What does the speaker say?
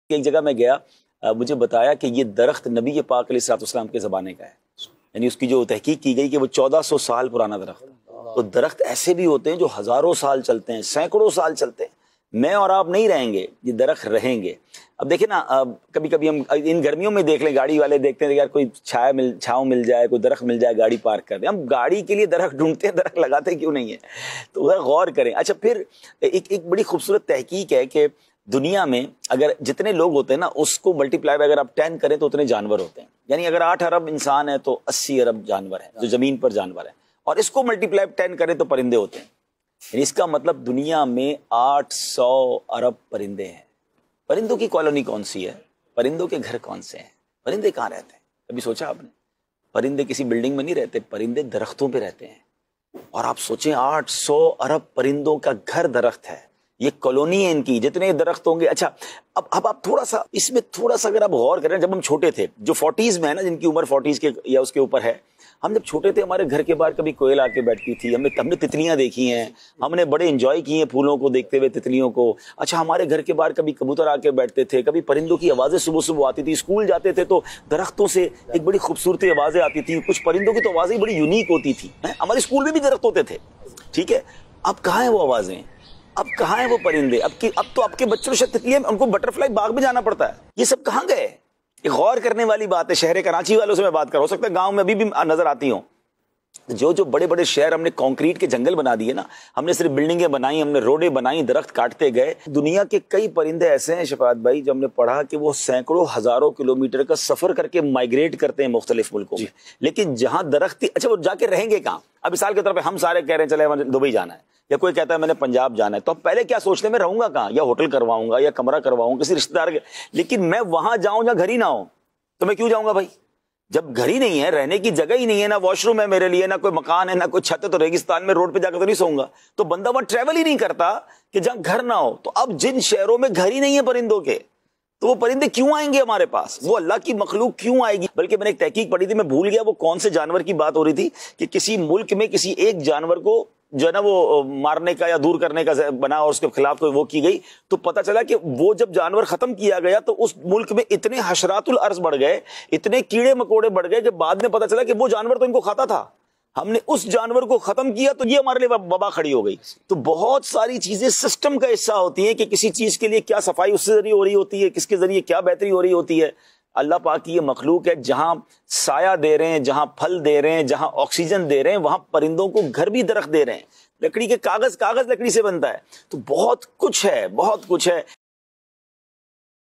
ایک جگہ میں گیا، مجھے بتایا کہ یہ درخت نبی پاک علیہ الصلوۃ والسلام کے زمانے کا ہے، یعنی اس کی جو تحقیق کی گئی کہ وہ 1400 سال پرانا درخت۔ تو درخت ایسے بھی ہوتے ہیں جو ہزاروں سال چلتے ہیں، سینکڑوں سال چلتے ہیں۔ میں اور آپ نہیں رہیں گے، یہ درخت رہیں گے۔ اب دیکھیں نا، کبھی کبھی ہم ان گرمیوں میں دیکھ لیں، گاڑی والے دیکھتے ہیں یار کوئی چھاؤں مل جائے، کوئی درخت مل جائے، گاڑی پارک کر دیں۔ ہم گاڑی کے لیے درخت ڈھونڈتے ہیں، درخت لگاتے کیوں نہیں ہے؟ تو غور کریں۔ اچھا، پھر ایک بڑی خوبصورت تحقیق ہے کہ دنیا میں اگر جتنے لوگ ہوتے ہیں نا، اس کو ملٹی پلائی اگر آپ 10 کریں تو اتنے جانور ہوتے ہیں۔ یعنی اگر 8 ارب انسان ہے تو 80 ارب جانور ہیں جو زمین پر جانور ہیں، اور اس کو ملٹی پلائی 10 کریں تو پرندے ہوتے ہیں۔ یعنی اس کا مطلب دنیا میں 800 ارب پرندے ہیں۔ پرندوں کی کالونی کون سی ہے؟ پرندوں کے گھر کون سے ہیں؟ پرندے کہاں رہتے ہیں؟ کبھی سوچا آپ نے؟ پرندے کسی بلڈنگ میں نہیں رہتے، پرندے درختوں پہ رہتے ہیں۔ اور آپ سوچیں 800 ارب پرندوں کا گھر درخت ہے، یہ کالونی ہے ان کی، جتنے درخت ہوں گے۔ اچھا، اب آپ تھوڑا سا اس میں اگر آپ غور کریں، جب ہم چھوٹے تھے، جو 40s میں ہے نا، جن کی عمر 40s کے یا اس کے اوپر ہے، ہم جب چھوٹے تھے ہمارے گھر کے باہر کبھی کوئل آ کے بیٹھتی تھی، ہم نے تتلیاں دیکھی ہیں، ہم نے بڑے انجوائے کی ہیں پھولوں کو دیکھتے ہوئے، تتلیوں کو۔ اچھا، ہمارے گھر کے باہر کبھی کبوتر آ کے بیٹھتے تھے، کبھی پرندوں کی آوازیں صبح صبح آتی تھی، اسکول جاتے تھے تو درختوں سے ایک بڑی خوبصورتی آوازیں آتی تھیں، کچھ پرندوں کی تو آوازیں بڑی یونیک ہوتی تھی۔ ہمارے اسکول میں بھی درخت ہوتے تھے، ٹھیک ہے؟ اب کہاں ہیں وہ آوازیں؟ اب کہاں ہیں وہ پرندے؟ اب تو آپ کے بچوں سے تتلیاں، ان کو بٹر فلائی باغ میں جانا پڑتا ہے۔ یہ سب کہاں گئے؟ ایک غور کرنے والی بات ہے۔ شہر کراچی والوں سے میں بات کر رہا ہوں، ہو سکتا ہے گاؤں میں ابھی بھی نظر آتی ہوں۔ جو بڑے بڑے شہر ہم نے کانکریٹ کے جنگل بنا دیے نا، ہم نے صرف بلڈنگیں بنائی، ہم نے روڈیں بنائی، درخت کاٹتے گئے۔ دنیا کے کئی پرندے ایسے ہیں شفاعت بھائی، جو ہم نے پڑھا کہ وہ سینکڑوں ہزاروں کلومیٹر کا سفر کر کے مائگریٹ کرتے ہیں مختلف ملکوں میں، لیکن جہاں درخت تھی، اچھا وہ جا کے رہیں گے کہاں؟ اب مثال کے طور پہ ہم سارے کہہ رہے ہیں چلے ہمیں دبئی جانا ہے، یا کوئی کہتا ہے میں نے پنجاب جانا ہے، تو اب پہلے کیا سوچتے ہیں میں رہوں گا کہاں؟ یا ہوٹل کرواؤں گا، یا کمرہ کرواؤں کسی رشتہ دار کے، لیکن میں وہاں جاؤں جہاں گھر ہی نہ ہو، تو میں کیوں جاؤں گا بھائی؟ جب گھر ہی نہیں ہے، رہنے کی جگہ ہی نہیں ہے، نہ واش روم ہے میرے لیے، نہ کوئی مکان ہے، نہ کوئی چھت ہے، تو ریگستان میں روڈ پہ جا کر تو نہیں سوؤں گا۔ تو بندہ وہاں ٹریول ہی نہیں کرتا کہ جہاں گھر نہ ہو۔ تو اب جن شہروں میں گھر ہی نہیں ہے پرندوں کے، تو وہ پرندے کیوں آئیں گے ہمارے پاس؟ وہ اللہ کی مخلوق کیوں آئے گی؟ بلکہ میں نے ایک تحقیق پڑھی تھی، میں بھول گیا وہ کون سے جانور کی بات ہو رہی تھی، کہ کسی ملک میں کسی ایک جانور کو جو ہے نا وہ مارنے کا یا دور کرنے کا بنا، اور اس کے خلاف کوئی وہ کی گئی، تو پتہ چلا کہ وہ جب جانور ختم کیا گیا تو اس ملک میں اتنے حشرات الارض بڑھ گئے، اتنے کیڑے مکوڑے بڑھ گئے، کہ بعد میں پتہ چلا کہ وہ جانور تو ان کو کھاتا تھا، ہم نے اس جانور کو ختم کیا تو یہ ہمارے لیے وبا کھڑی ہو گئی۔ تو بہت ساری چیزیں سسٹم کا حصہ ہوتی ہیں کہ کسی چیز کے لیے کیا صفائی اس سے ذریعے ہو رہی ہوتی ہے، کس کے ذریعے کیا بہتری ہو رہی ہوتی ہے۔ اللہ پاک کی یہ مخلوق ہے، جہاں سایہ دے رہے ہیں، جہاں پھل دے رہے ہیں، جہاں آکسیجن دے رہے ہیں، وہاں پرندوں کو گھر بھی درخت دے رہے ہیں۔ لکڑی کے کاغذ لکڑی سے بنتا ہے، تو بہت کچھ ہے، بہت کچھ ہے۔